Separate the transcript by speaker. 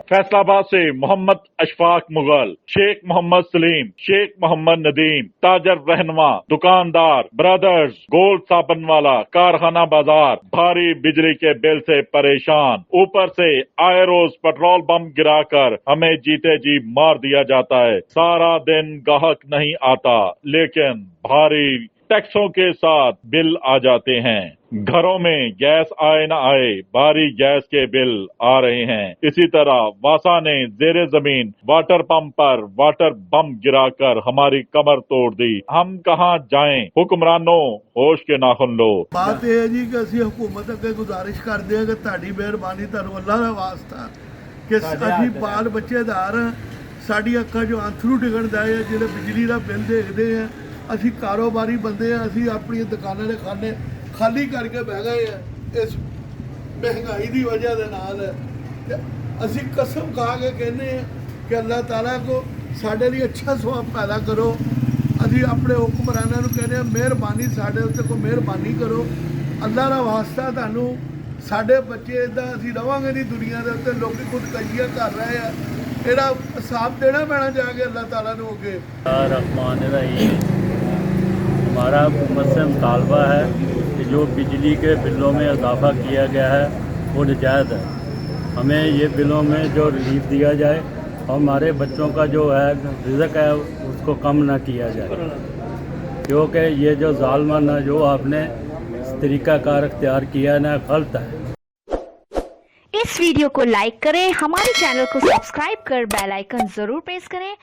Speaker 1: फैसलाबाद से मोहम्मद अशफाक मुगल, शेख मोहम्मद सलीम, शेख मोहम्मद नदीम, ताजर रहनुमा, दुकानदार, ब्रदर्स, गोल्ड साबन वाला, कारखाना बाजार भारी बिजली के बिल से परेशान। ऊपर से आए रोज पेट्रोल बम गिराकर हमें जीते जी मार दिया जाता है। सारा दिन गाहक नहीं आता, लेकिन भारी टैक्सों के साथ बिल आ जाते हैं। घरों में गैस आए न आए, भारी गैस के बिल आ रहे हैं। इसी तरह वासा ने जेरे जमीन वाटर पंप पर वाटर बम गिराकर हमारी कमर तोड़ दी। हम कहां जाएं? हुक्मरानों, होश के नाखुन लो।
Speaker 2: बात यह है जी कि असं हुकूमत अगे गुजारिश करते हैं कि तुहाडी मेहरबानी, तुहानू अल्लाह का वास्ता कि असीं बाल बच्चेदार हाँ, साडी अक्खां चों अंथरू डिगण दा है, जिहड़े बिजली का बिल देखते हैं। असीं कारोबारी बंदे हैं, असीं अपनी दुकानां दे खाने खाली करके बह गए हैं इस महंगाई की वजह के नाल। असीं कसम खा के कहने हैं कि अल्लाह ताला को साडे लिए अच्छा स्वाब पैदा करो। असीं अपने हुक्मरानां नूं कहने हैं मेहरबानी, साडे उत्ते कोई मेहरबानी करो। अल्लाह का वास्ता तुहानू साडे बच्चे इदां असीं रवांगे नहीं दुनिया के उत्ते। लोग खुदकशियां कर रहे हैं, ਇਹਦਾ हिसाब देना पैना जाके अल्लाह ताला ने होके।
Speaker 3: रहमान रहीम, हमारा हुकूमत से मुतालबा है कि जो बिजली के बिलों में इजाफा किया गया है वो नाजायज़ है। हमें ये बिलों में जो रिलीफ दिया जाए और हमारे बच्चों का जो है रिज़्क है उसको कम ना किया जाए, क्योंकि ये जो ज़ालमाना जो आपने इस तरीक़ाकार इख्तियार किया है ना, गलत है।
Speaker 4: इस वीडियो को लाइक करें, हमारे चैनल को सब्सक्राइब कर बेल आइकन जरूर प्रेस करें।